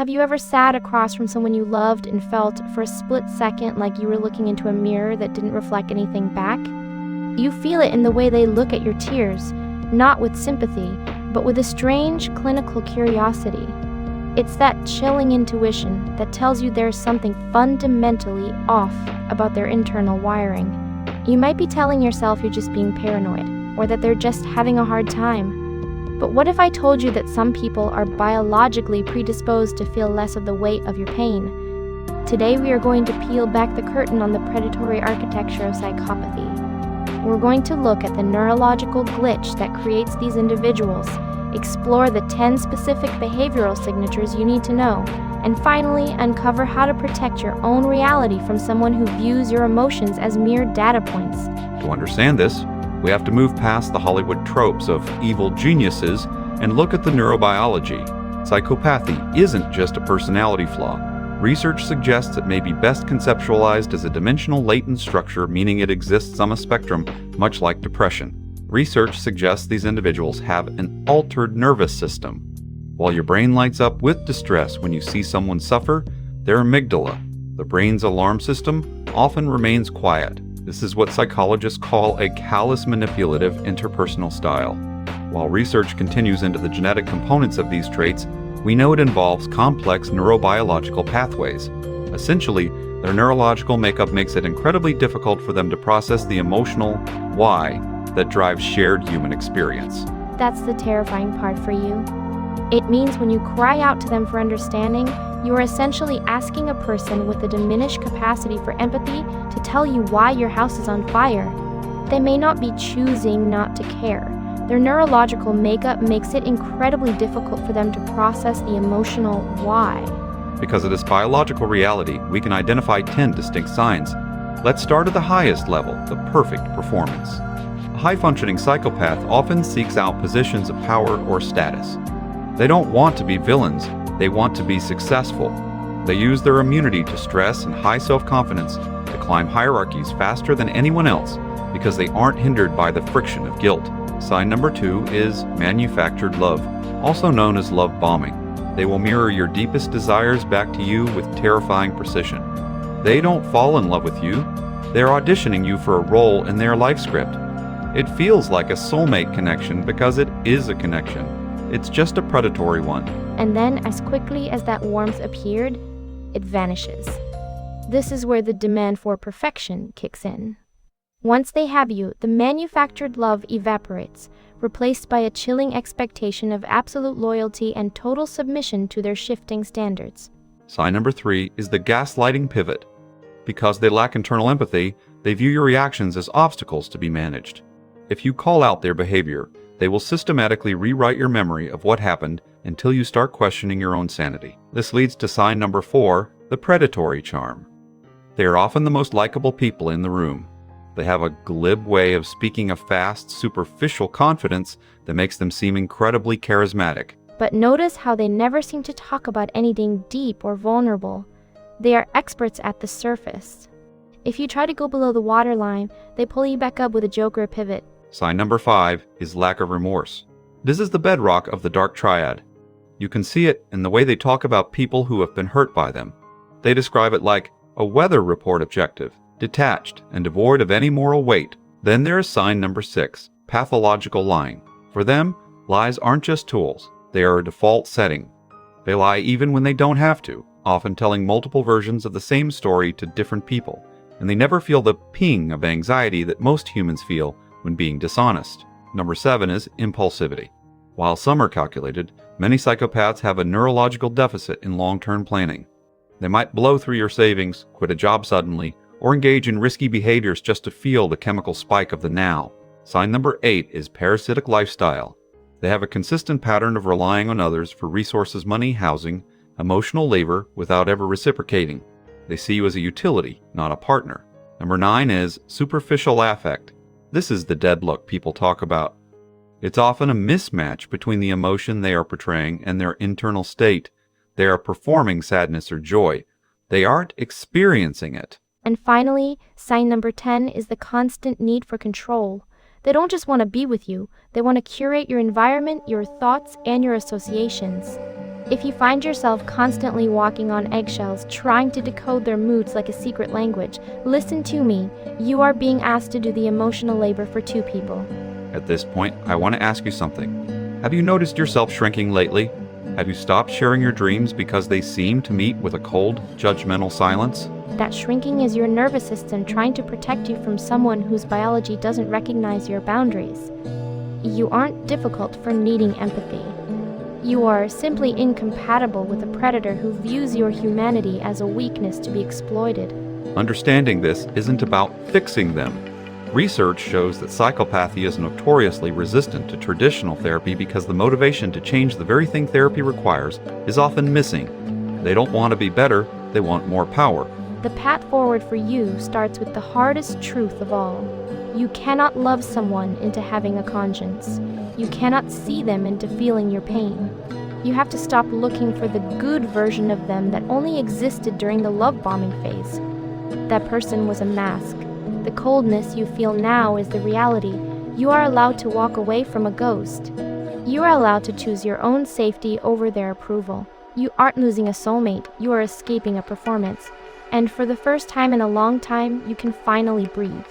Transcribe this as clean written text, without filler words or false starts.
Have you ever sat across from someone you loved and felt for a split second like you were looking into a mirror that didn't reflect anything back? You feel it in the way they look at your tears, not with sympathy, but with a strange clinical curiosity. It's that chilling intuition that tells you there's something fundamentally off about their internal wiring. You might be telling yourself you're just being paranoid, or that they're just having a hard time. But what if I told you that some people are biologically predisposed to feel less of the weight of your pain? Today we are going to peel back the curtain on the predatory architecture of psychopathy. We're going to look at the neurological glitch that creates these individuals, explore the 10 specific behavioral signatures you need to know, and finally uncover how to protect your own reality from someone who views your emotions as mere data points. To understand this, we have to move past the Hollywood tropes of evil geniuses and look at the neurobiology. Psychopathy isn't just a personality flaw. Research suggests it may be best conceptualized as a dimensional latent structure, meaning it exists on a spectrum, much like depression. Research suggests these individuals have an altered nervous system. While your brain lights up with distress when you see someone suffer, their amygdala, the brain's alarm system, often remains quiet. This is what psychologists call a callous manipulative interpersonal style. While research continues into the genetic components of these traits, we know it involves complex neurobiological pathways. Essentially, their neurological makeup makes it incredibly difficult for them to process the emotional why that drives shared human experience. That's the terrifying part for you. It means when you cry out to them for understanding, you are essentially asking a person with a diminished capacity for empathy to tell you why your house is on fire. They may not be choosing not to care. Their neurological makeup makes it incredibly difficult for them to process the emotional why. Because of this biological reality, we can identify 10 distinct signs. Let's start at the highest level, the perfect performance. A high-functioning psychopath often seeks out positions of power or status. They don't want to be villains, they want to be successful. They use their immunity to stress and high self-confidence to climb hierarchies faster than anyone else because they aren't hindered by the friction of guilt. Sign number 2 is manufactured love, also known as love bombing. They will mirror your deepest desires back to you with terrifying precision. They don't fall in love with you, they're auditioning you for a role in their life script. It feels like a soulmate connection because it is a connection. It's just a predatory one. And then, as quickly as that warmth appeared, it vanishes. This is where the demand for perfection kicks in. Once they have you, the manufactured love evaporates, replaced by a chilling expectation of absolute loyalty and total submission to their shifting standards. Sign number 3 is the gaslighting pivot. Because they lack internal empathy, they view your reactions as obstacles to be managed. If you call out their behavior, they will systematically rewrite your memory of what happened until you start questioning your own sanity. This leads to sign number 4, the predatory charm. They are often the most likable people in the room. They have a glib way of speaking a fast, superficial confidence that makes them seem incredibly charismatic. But notice how they never seem to talk about anything deep or vulnerable. They are experts at the surface. If you try to go below the waterline, they pull you back up with a joke or a pivot. Sign number 5 is lack of remorse. This is the bedrock of the dark triad. You can see it in the way they talk about people who have been hurt by them. They describe it like a weather report objective, detached and devoid of any moral weight. Then there is sign number 6, pathological lying. For them, lies aren't just tools, they are a default setting. They lie even when they don't have to, often telling multiple versions of the same story to different people, and they never feel the ping of anxiety that most humans feel when being dishonest. Number 7 is impulsivity. While some are calculated, many psychopaths have a neurological deficit in long-term planning. They might blow through your savings, quit a job suddenly, or engage in risky behaviors just to feel the chemical spike of the now. Sign number 8 is parasitic lifestyle. They have a consistent pattern of relying on others for resources, money, housing, emotional labor without ever reciprocating. They see you as a utility, not a partner. Number 9 is superficial affect. This is the dead look people talk about. It's often a mismatch between the emotion they are portraying and their internal state. They are performing sadness or joy. They aren't experiencing it. And finally, sign number 10 is the constant need for control. They don't just want to be with you, they want to curate your environment, your thoughts, and your associations. If you find yourself constantly walking on eggshells, trying to decode their moods like a secret language, listen to me. You are being asked to do the emotional labor for two people. At this point, I want to ask you something. Have you noticed yourself shrinking lately? Have you stopped sharing your dreams because they seem to meet with a cold, judgmental silence? That shrinking is your nervous system trying to protect you from someone whose biology doesn't recognize your boundaries. You aren't difficult for needing empathy. You are simply incompatible with a predator who views your humanity as a weakness to be exploited. Understanding this isn't about fixing them. Research shows that psychopathy is notoriously resistant to traditional therapy because the motivation to change the very thing therapy requires is often missing. They don't want to be better, they want more power. The path forward for you starts with the hardest truth of all. You cannot love someone into having a conscience. You cannot see them into feeling your pain. You have to stop looking for the good version of them that only existed during the love bombing phase. That person was a mask. The coldness you feel now is the reality. You are allowed to walk away from a ghost. You are allowed to choose your own safety over their approval. You aren't losing a soulmate, you are escaping a performance. And for the first time in a long time, you can finally breathe.